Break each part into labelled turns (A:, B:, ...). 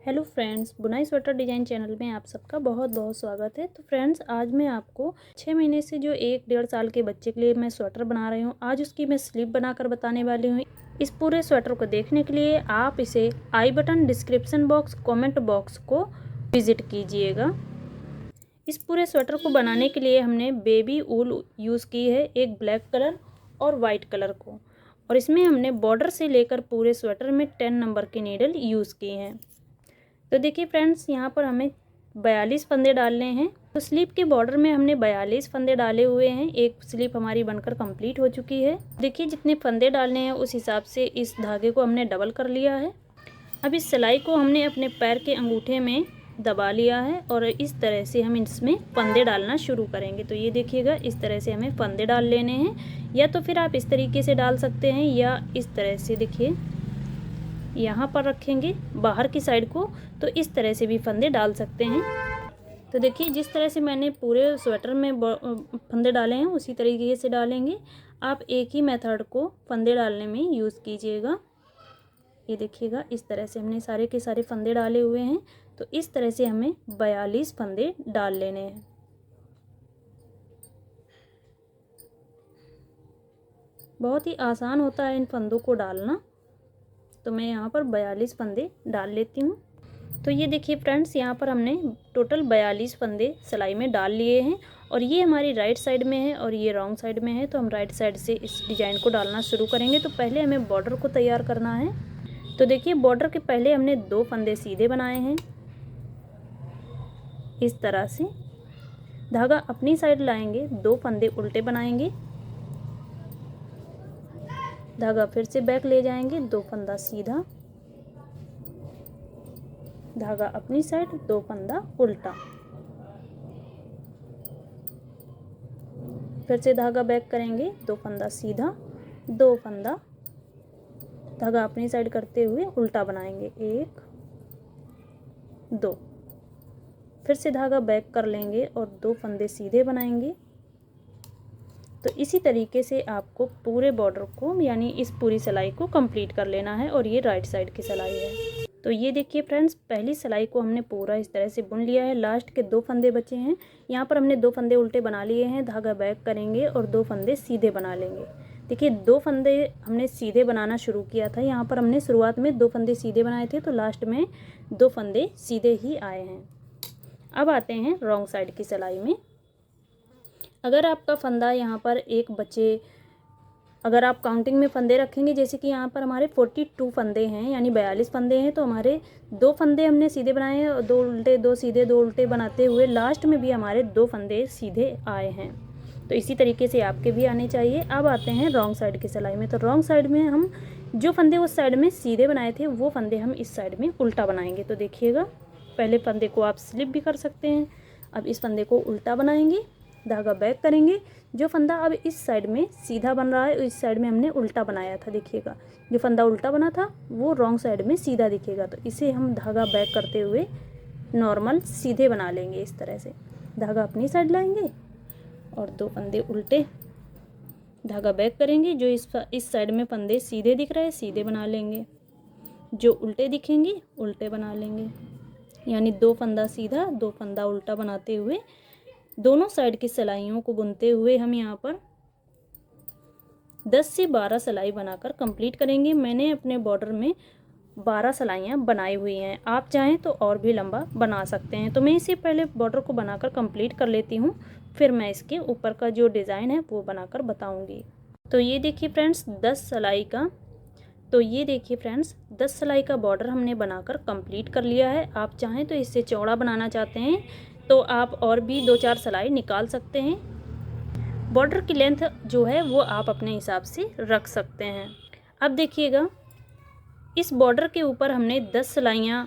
A: Hello friends, बुनाई sweater design channel में आप सबका बहुत बहुत स्वागत है। तो फ्रेंड्स, आज मैं आपको 6 महीने से जो 1-1.5 साल के बच्चे के लिए मैं स्वेटर बना रही हूँ, आज उसकी मैं स्लीव बनाकर बताने वाली हूँ। इस पूरे स्वेटर को देखने के लिए आप इसे I button, description box, comment box को विज़िट कीजिएगा। इस पूरे स्वेटर को बनाने के लिए हमने बेबी वूल यूज़ की है, एक ब्लैक कलर और वाइट कलर को, और इसमें हमने बॉर्डर से लेकर पूरे स्वेटर में 10 नंबर की नीडल यूज़ की हैं। तो देखिए फ्रेंड्स, यहाँ पर हमें 42 फंदे डालने हैं। तो स्लीव के बॉर्डर में हमने 42 फंदे डाले हुए हैं। एक स्लीव हमारी बनकर कंप्लीट हो चुकी है। देखिए, जितने फंदे डालने हैं उस हिसाब से इस धागे को हमने डबल कर लिया है। अब इस सिलाई को हमने अपने पैर के अंगूठे में दबा लिया है और इस तरह से हम इसमें फंदे डालना शुरू करेंगे। तो ये देखिएगा, इस तरह से हमें फंदे डाल लेने हैं, या तो फिर आप इस तरीके से डाल सकते हैं, या इस तरह से देखिए यहाँ पर रखेंगे बाहर की साइड को, तो इस तरह से भी फंदे डाल सकते हैं। तो देखिए, जिस तरह से मैंने पूरे स्वेटर में फंदे डाले हैं उसी तरीके से डालेंगे। आप एक ही मेथड को फंदे डालने में यूज़ कीजिएगा। ये देखिएगा, इस तरह से हमने सारे के सारे फंदे डाले हुए हैं। तो इस तरह से हमें 42 फंदे डाल लेने हैं। बहुत ही आसान होता है इन फंदों को डालना। तो मैं यहाँ पर 42 फंदे डाल लेती हूँ। तो ये देखिए फ्रेंड्स, यहाँ पर हमने टोटल 42 फंदे सिलाई में डाल लिए हैं, और ये हमारी राइट साइड में है और ये रॉन्ग साइड में है। तो हम राइट साइड से इस डिज़ाइन को डालना शुरू करेंगे। तो पहले हमें बॉर्डर को तैयार करना है। तो देखिए, बॉर्डर के पहले हमने 2 फंदे सीधे बनाए हैं। इस तरह से धागा अपनी साइड लाएंगे, 2 फंदे उल्टे बनाएंगे, धागा फिर से बैक ले जाएंगे, 2 फंदा सीधा, धागा अपनी साइड, 2 फंदा उल्टा, फिर से धागा बैक करेंगे, 2 फंदा सीधा, 2 फंदा, धागा अपनी साइड करते हुए उल्टा बनाएंगे, 1 2, फिर से धागा बैक कर लेंगे और 2 फंदे सीधे बनाएंगे। तो इसी तरीके से आपको पूरे बॉर्डर को, यानी इस पूरी सिलाई को कंप्लीट कर लेना है। और ये राइट साइड की सिलाई है। तो ये देखिए फ्रेंड्स, पहली सिलाई को हमने पूरा इस तरह से बुन लिया है। लास्ट के 2 फंदे बचे हैं, यहाँ पर हमने 2 फंदे उल्टे बना लिए हैं, धागा बैक करेंगे और 2 फंदे सीधे बना लेंगे। देखिए, 2 फंदे हमने सीधे बनाना शुरू किया था। यहाँ पर हमने शुरुआत में 2 फंदे सीधे बनाए थे, तो लास्ट में 2 फंदे सीधे ही आए हैं। अब आते हैं रॉन्ग साइड की सिलाई में। अगर आपका फंदा यहाँ पर एक बचे, अगर आप काउंटिंग में फंदे रखेंगे, जैसे कि यहाँ पर हमारे 42 फंदे हैं, यानी 42 फंदे हैं, तो हमारे 2 फंदे हमने सीधे बनाए हैं और 2 उल्टे, 2 सीधे, 2 उल्टे बनाते हुए लास्ट में भी हमारे 2 फंदे सीधे आए हैं। तो इसी तरीके से आपके भी आने चाहिए। अब आते हैं रॉन्ग साइड की सिलाई में। तो रॉन्ग साइड में हम जो फंदे उस साइड में सीधे बनाए थे, वो फंदे हम इस साइड में उल्टा बनाएंगे। तो देखिएगा, पहले फंदे को आप स्लिप भी कर सकते हैं। अब इस फंदे को उल्टा बनाएंगे, धागा बैक करेंगे। जो फंदा अब इस साइड में सीधा बन रहा है, इस साइड में हमने उल्टा बनाया था। देखिएगा, जो फंदा उल्टा बना था वो रॉन्ग साइड में सीधा दिखेगा। तो इसे हम धागा बैक करते हुए नॉर्मल सीधे बना लेंगे। इस तरह से धागा अपनी साइड लाएंगे और 2 फंदे उल्टे, धागा बैक करेंगे। जो इस साइड में फंदे सीधे दिख रहे हैं, सीधे बना लेंगे। जो उल्टे दिखेंगे, उल्टे बना लेंगे। यानी 2 फंदा सीधा, 2 फंदा उल्टा बनाते हुए दोनों साइड की सिलाइयों को बुनते हुए हम यहाँ पर 10 से 12 सिलाई बनाकर कंप्लीट करेंगे। मैंने अपने बॉर्डर में 12 सिलाइयाँ बनाई हुई हैं। आप चाहें तो और भी लंबा बना सकते हैं। तो मैं इसे पहले बॉर्डर को बनाकर कंप्लीट कर लेती हूँ, फिर मैं इसके ऊपर का जो डिज़ाइन है वो बनाकर बताऊँगी। तो ये देखिए फ्रेंड्स, 10 सिलाई का बॉर्डर हमने बनाकर कंप्लीट कर लिया है। आप चाहें तो इससे चौड़ा बनाना चाहते हैं तो आप और भी 2-4 सिलाई निकाल सकते हैं। बॉर्डर की लेंथ जो है वो आप अपने हिसाब से रख सकते हैं। अब देखिएगा, इस बॉर्डर के ऊपर हमने 10 सिलाइयाँ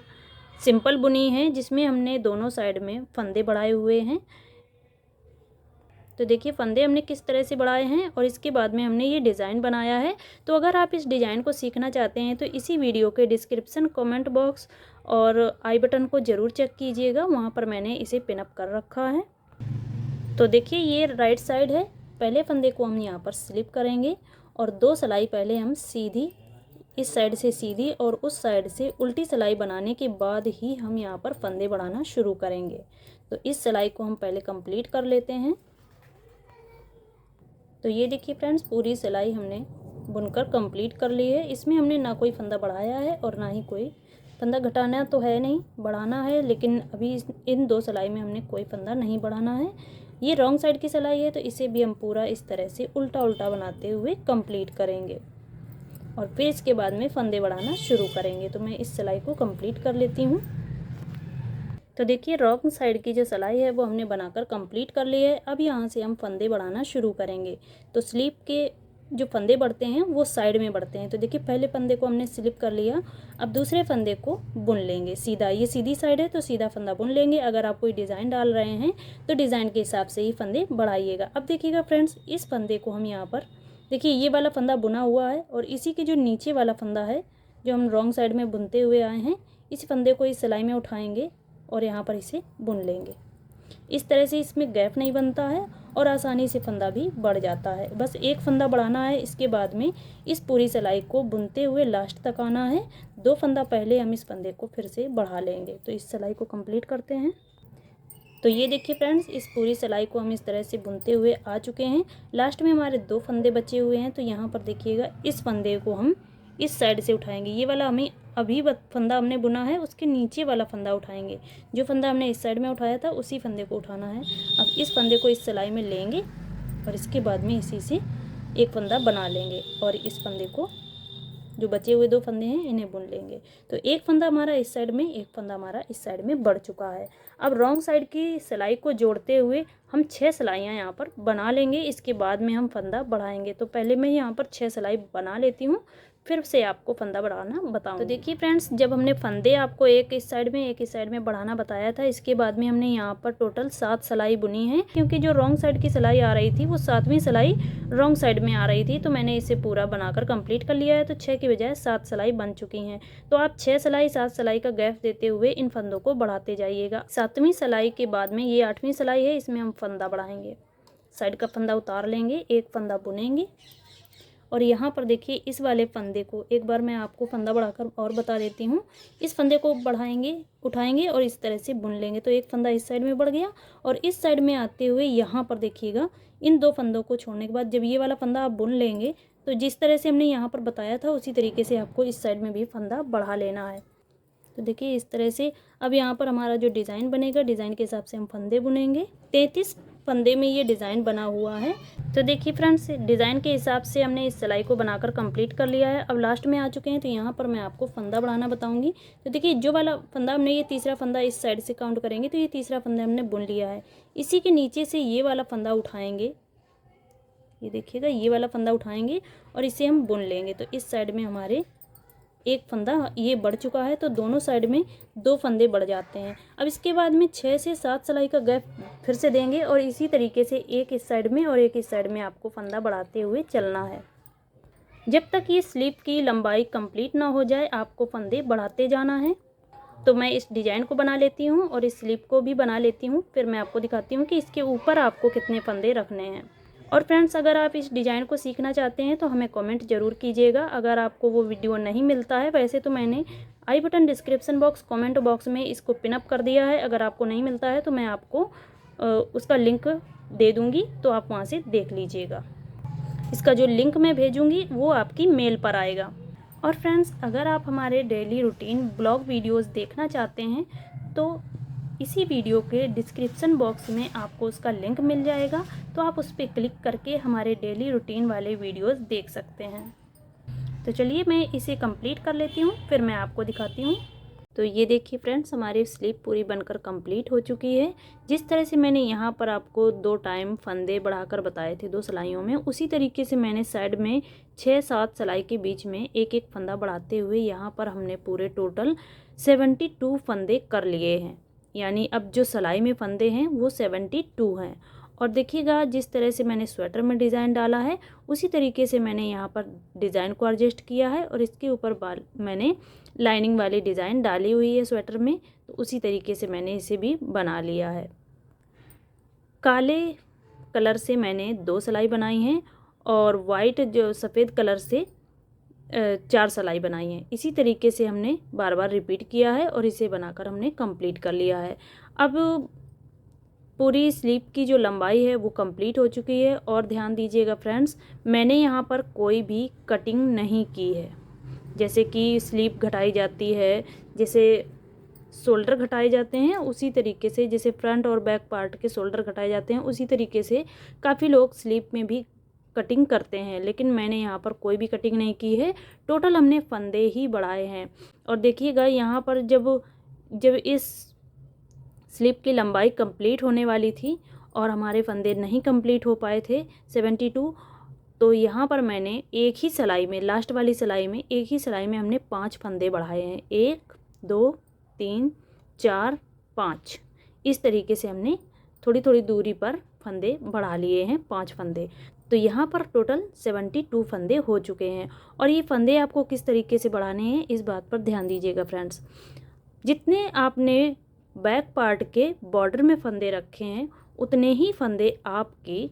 A: सिंपल बुनी हैं, जिसमें हमने दोनों साइड में फंदे बढ़ाए हुए हैं। तो देखिए, फंदे हमने किस तरह से बढ़ाए हैं और इसके बाद में हमने ये डिज़ाइन बनाया है। तो अगर आप इस डिज़ाइन को सीखना चाहते हैं तो इसी वीडियो के डिस्क्रिप्शन, कमेंट बॉक्स और आई बटन को ज़रूर चेक कीजिएगा, वहाँ पर मैंने इसे पिनअप कर रखा है। तो देखिए, ये राइट साइड है। पहले फंदे को हम यहाँ पर स्लिप करेंगे और 2 सिलाई पहले हम सीधी इस साइड से सीधी और उस साइड से उल्टी सिलाई बनाने के बाद ही हम यहाँ पर फंदे बढ़ाना शुरू करेंगे। तो इस सिलाई को हम पहले कंप्लीट कर लेते हैं। तो ये देखिए फ्रेंड्स, पूरी सिलाई हमने बुनकर कंप्लीट कर ली है। इसमें हमने ना कोई फंदा बढ़ाया है और ना ही कोई फंदा घटाना तो है नहीं, बढ़ाना है, लेकिन अभी इन दो सिलाई में हमने कोई फंदा नहीं बढ़ाना है। ये रॉन्ग साइड की सिलाई है, तो इसे भी हम पूरा इस तरह से उल्टा उल्टा बनाते हुए कंप्लीट करेंगे और फिर इसके बाद में फंदे बढ़ाना शुरू करेंगे। तो मैं इस सिलाई को कंप्लीट कर लेती हूँ। तो देखिए, रॉन्ग साइड की जो सिलाई है वो हमने बनाकर कंप्लीट कर ली है। अब यहाँ से हम फंदे बढ़ाना शुरू करेंगे। तो स्लीप के जो फंदे बढ़ते हैं वो साइड में बढ़ते हैं। तो देखिए, पहले फंदे को हमने स्लिप कर लिया, अब दूसरे फंदे को बुन लेंगे सीधा। ये सीधी साइड है तो सीधा फंदा बुन लेंगे। अगर आप कोई डिज़ाइन डाल रहे हैं तो डिज़ाइन के हिसाब से ही फंदे बढ़ाइएगा। अब देखिएगा फ्रेंड्स, इस फंदे को हम यहाँ पर देखिए, ये वाला फंदा बुना हुआ है और इसी के जो नीचे वाला फंदा है जो हम रॉन्ग साइड में बुनते हुए आए हैं, इस फंदे को इस सिलाई में उठाएंगे और यहाँ पर इसे बुन लेंगे। इस तरह से इसमें गैप नहीं बनता है और आसानी से फंदा भी बढ़ जाता है। बस एक फंदा बढ़ाना है, इसके बाद में इस पूरी सिलाई को बुनते हुए लास्ट तक आना है। दो फंदा पहले हम इस फंदे को फिर से बढ़ा लेंगे। तो इस सिलाई को कंप्लीट करते हैं। तो ये देखिए फ्रेंड्स, इस पूरी सिलाई को हम इस तरह से बुनते हुए आ चुके हैं। लास्ट में हमारे दो फंदे बचे हुए हैं। तो यहाँ पर देखिएगा, इस फंदे को हम इस साइड से उठाएंगे। ये वाला हमें अभी फंदा हमने बुना है, उसके नीचे वाला फंदा उठाएंगे। जो फंदा हमने इस साइड में उठाया था उसी फंदे को उठाना है। अब इस फंदे को इस सिलाई में लेंगे और इसके बाद में इसी से एक फंदा बना लेंगे और इस फंदे को, जो बचे हुए दो फंदे हैं, इन्हें बुन लेंगे। तो एक फंदा हमारा इस साइड में, एक फंदा हमारा इस साइड में बढ़ चुका है। अब रॉन्ग साइड की सिलाई को जोड़ते हुए हम 6 सिलाइयाँ यहाँ पर बना लेंगे। इसके बाद में हम फंदा बढ़ाएंगे। तो पहले मैं यहाँ पर 6 सिलाई बना लेती हूँ, फिर से आपको फंदा बढ़ाना बताऊंगी। तो देखिए फ्रेंड्स, जब हमने फंदे आपको एक इस साइड में एक इस साइड में बढ़ाना बताया था, इसके बाद में हमने यहाँ पर टोटल 7 सिलाई बुनी है। क्योंकि जो रॉन्ग साइड की सिलाई आ रही थी वो 7वीं सिलाई रॉन्ग साइड में आ रही थी, तो मैंने इसे पूरा बनाकर कंप्लीट कर लिया है। तो 6 की बजाय 7 सिलाई बन चुकी हैं। तो आप 6 सिलाई 7 सिलाई का गैप देते हुए इन फंदों को बढ़ाते जाइएगा। 7वीं सिलाई के बाद में ये 8वीं सिलाई है, इसमें हम फंदा बढ़ाएंगे। साइड का फंदा उतार लेंगे, एक फंदा बुनेंगे और यहाँ पर देखिए, इस वाले फंदे को एक बार मैं आपको फंदा बढ़ाकर और बता देती हूँ। इस फंदे को बढ़ाएंगे, उठाएंगे और इस तरह से बुन लेंगे। तो एक फंदा इस साइड में बढ़ गया और इस साइड में आते हुए यहाँ पर देखिएगा, इन दो फंदों को छोड़ने के बाद जब ये वाला फंदा आप बुन लेंगे तो जिस तरह से हमने यहाँ पर बताया था उसी तरीके से आपको इस साइड में भी फंदा बढ़ा लेना है। तो देखिए, इस तरह से अब यहाँ पर हमारा जो डिज़ाइन बनेगा, डिज़ाइन के हिसाब से हम फंदे बुनेंगे। 33 फंदे में ये डिज़ाइन बना हुआ है। तो देखिए फ्रेंड्स, डिज़ाइन के हिसाब से हमने इस सिलाई को बनाकर कंप्लीट कर लिया है। अब लास्ट में आ चुके हैं। तो यहाँ पर मैं आपको फंदा बढ़ाना बताऊंगी। तो देखिए, जो वाला फंदा हमने, ये तीसरा फंदा इस साइड से काउंट करेंगे तो ये तीसरा फंदा हमने बुन लिया है। इसी के नीचे से ये वाला फंदा उठाएंगे, ये देखिएगा, ये वाला फंदा उठाएंगे और इसे हम बुन लेंगे। तो इस साइड में हमारे एक फंदा ये बढ़ चुका है, तो दोनों साइड में 2 फंदे बढ़ जाते हैं। अब इसके बाद में 6 से 7 सिलाई का गैप फिर से देंगे और इसी तरीके से एक इस साइड में और एक इस साइड में आपको फंदा बढ़ाते हुए चलना है। जब तक ये स्लीप की लंबाई कंप्लीट ना हो जाए आपको फंदे बढ़ाते जाना है। तो मैं इस डिज़ाइन को बना लेती हूँ और इस स्लीप को भी बना लेती हूँ, फिर मैं आपको दिखाती हूँ कि इसके ऊपर आपको कितने फंदे रखने हैं। और फ्रेंड्स, अगर आप इस डिज़ाइन को सीखना चाहते हैं तो हमें कमेंट ज़रूर कीजिएगा। अगर आपको वो वीडियो नहीं मिलता है, वैसे तो मैंने I button, description box, comment box में इसको पिनअप कर दिया है। अगर आपको नहीं मिलता है तो मैं आपको उसका लिंक दे दूँगी, तो आप वहाँ से देख लीजिएगा। इसका जो लिंक मैं भेजूँगी वो आपकी मेल पर आएगा। और फ्रेंड्स, अगर आप हमारे डेली रूटीन ब्लॉग वीडियोज़ देखना चाहते हैं तो इसी वीडियो के डिस्क्रिप्शन बॉक्स में आपको उसका लिंक मिल जाएगा, तो आप उस पर क्लिक करके हमारे डेली रूटीन वाले वीडियोस देख सकते हैं। तो चलिए मैं इसे कंप्लीट कर लेती हूँ, फिर मैं आपको दिखाती हूँ। तो ये देखिए फ्रेंड्स, हमारी स्लीप पूरी बनकर कंप्लीट हो चुकी है। जिस तरह से मैंने यहाँ पर आपको 2 टाइम फंदे बढ़ाकर बताए थे 2 सिलाइयों में, उसी तरीके से मैंने साइड में 6-7 सिलाई के बीच में एक एक फंदा बढ़ाते हुए यहाँ पर हमने पूरे टोटल 72 फंदे कर लिए हैं। यानी अब जो सिलाई में फंदे हैं वो 72 हैं। और देखिएगा, जिस तरह से मैंने स्वेटर में डिज़ाइन डाला है उसी तरीके से मैंने यहाँ पर डिज़ाइन को एडजस्ट किया है और इसके ऊपर मैंने लाइनिंग वाली डिज़ाइन डाली हुई है स्वेटर में, तो उसी तरीके से मैंने इसे भी बना लिया है। काले कलर से मैंने 2 सिलाई बनाई हैं और वाइट जो सफ़ेद कलर से 4 सिलाई बनाई हैं। इसी तरीके से हमने बार बार रिपीट किया है और इसे बनाकर हमने कंप्लीट कर लिया है। अब पूरी स्लीव की जो लंबाई है वो कंप्लीट हो चुकी है। और ध्यान दीजिएगा फ्रेंड्स, मैंने यहाँ पर कोई भी कटिंग नहीं की है। जैसे कि स्लीव घटाई जाती है, जैसे शोल्डर घटाए जाते हैं, उसी तरीके से जैसे फ्रंट और बैक पार्ट के शोल्डर घटाए जाते हैं, उसी तरीके से काफ़ी लोग स्लीव में भी कटिंग करते हैं। लेकिन मैंने यहाँ पर कोई भी कटिंग नहीं की है, टोटल हमने फंदे ही बढ़ाए हैं। और देखिएगा यहाँ पर जब इस स्लीव की लंबाई कंप्लीट होने वाली थी और हमारे फंदे नहीं कंप्लीट हो पाए थे 72, तो यहाँ पर मैंने एक ही सिलाई में, लास्ट वाली सिलाई में, एक ही सिलाई में हमने 5 फंदे बढ़ाए हैं। 1 2 3 4 5, इस तरीके से हमने थोड़ी थोड़ी दूरी पर फंदे बढ़ा लिए हैं, 5 फंदे। तो यहाँ पर टोटल 72 फंदे हो चुके हैं। और ये फंदे आपको किस तरीके से बढ़ाने हैं, इस बात पर ध्यान दीजिएगा फ्रेंड्स। जितने आपने बैक पार्ट के बॉर्डर में फंदे रखे हैं, उतने ही फंदे आपकी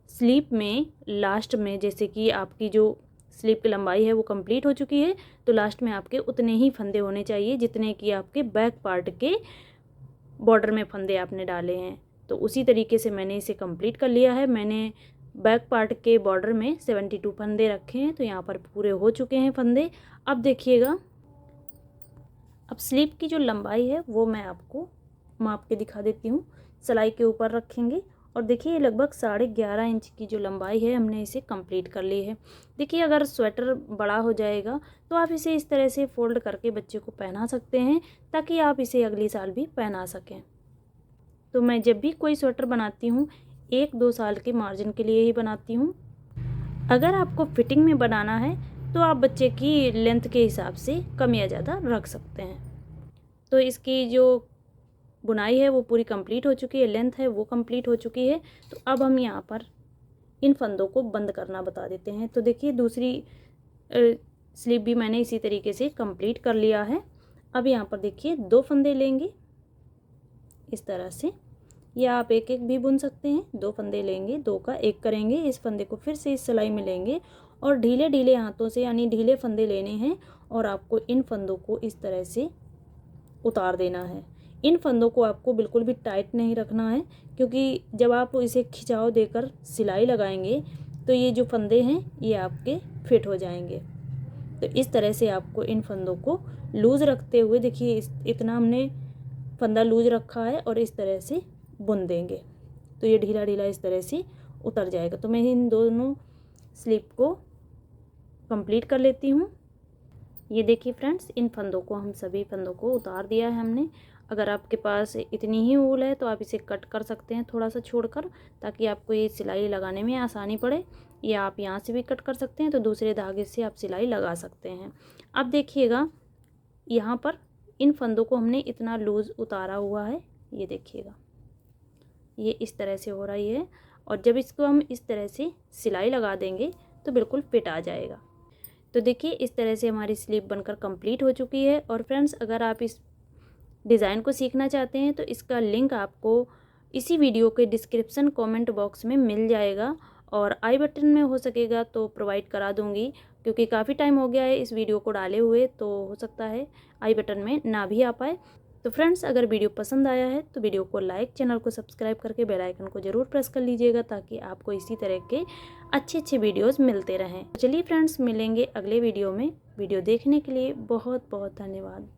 A: स्लीव में लास्ट में, जैसे कि आपकी जो स्लीव की लंबाई है वो कंप्लीट हो चुकी है, तो लास्ट में आपके उतने ही फंदे होने चाहिए जितने कि आपके बैक पार्ट के बॉर्डर में फंदे आपने डाले हैं। तो उसी तरीके से मैंने इसे कंप्लीट कर लिया है। मैंने बैक पार्ट के बॉर्डर में 72 फंदे रखे हैं, तो यहाँ पर पूरे हो चुके हैं फंदे। अब देखिएगा, अब स्लीव की जो लंबाई है वो मैं आपको माप के दिखा देती हूँ। सिलाई के ऊपर रखेंगे और देखिए ये लगभग 11.5 इंच की जो लंबाई है हमने इसे कंप्लीट कर ली है। देखिए अगर स्वेटर बड़ा हो जाएगा तो आप इसे इस तरह से फोल्ड करके बच्चे को पहना सकते हैं, ताकि आप इसे अगली साल भी पहना सकें। तो मैं जब भी कोई स्वेटर बनाती हूँ 1-2 साल के मार्जिन के लिए ही बनाती हूँ। अगर आपको फिटिंग में बनाना है तो आप बच्चे की लेंथ के हिसाब से कम या ज़्यादा रख सकते हैं। तो इसकी जो बुनाई है वो पूरी कंप्लीट हो चुकी है, लेंथ है वो कंप्लीट हो चुकी है। तो अब हम यहाँ पर इन फंदों को बंद करना बता देते हैं। तो देखिए दूसरी स्लीव भी मैंने इसी तरीके से कंप्लीट कर लिया है। अब यहाँ पर देखिए 2 फंदे लेंगे इस तरह से, या आप एक एक भी बुन सकते हैं। 2 फंदे लेंगे, 2 का 1 करेंगे, इस फंदे को फिर से इस सिलाई में लेंगे और ढीले ढीले हाथों से, यानी ढीले फंदे लेने हैं और आपको इन फंदों को इस तरह से उतार देना है। इन फंदों को आपको बिल्कुल भी टाइट नहीं रखना है, क्योंकि जब आप इसे खिंचाव देकर सिलाई लगाएंगे तो ये जो फंदे हैं ये आपके फिट हो जाएंगे। तो इस तरह से आपको इन फंदों को लूज़ रखते हुए, देखिए इतना हमने फंदा लूज़ रखा है और इस तरह से बुन देंगे तो ये ढीला ढीला इस तरह से उतर जाएगा। तो मैं इन दोनों स्लीव को कंप्लीट कर लेती हूँ। ये देखिए फ्रेंड्स, इन फंदों को, हम सभी फंदों को उतार दिया है हमने। अगर आपके पास इतनी ही ऊल है तो आप इसे कट कर सकते हैं थोड़ा सा छोड़कर, ताकि आपको ये सिलाई लगाने में आसानी पड़े, या आप यहाँ से भी कट कर सकते हैं तो दूसरे धागे से आप सिलाई लगा सकते हैं। अब देखिएगा यहाँ पर इन फंदों को हमने इतना लूज़ उतारा हुआ है, ये देखिएगा ये इस तरह से हो रही है। और जब इसको हम इस तरह से सिलाई लगा देंगे तो बिल्कुल फिट आ जाएगा। तो देखिए इस तरह से हमारी स्लीव बनकर कंप्लीट हो चुकी है। और फ्रेंड्स, अगर आप इस डिज़ाइन को सीखना चाहते हैं तो इसका लिंक आपको इसी वीडियो के डिस्क्रिप्शन कमेंट बॉक्स में मिल जाएगा, और आई बटन में हो सकेगा तो प्रोवाइड करा दूंगी, क्योंकि काफ़ी टाइम हो गया है इस वीडियो को डाले हुए, तो हो सकता है आई बटन में ना भी आ पाए। तो फ्रेंड्स, अगर वीडियो पसंद आया है तो वीडियो को लाइक, चैनल को सब्सक्राइब करके बेल आइकन को ज़रूर प्रेस कर लीजिएगा, ताकि आपको इसी तरह के अच्छे अच्छे वीडियोस मिलते रहें। चलिए फ्रेंड्स, मिलेंगे अगले वीडियो में। वीडियो देखने के लिए बहुत बहुत धन्यवाद।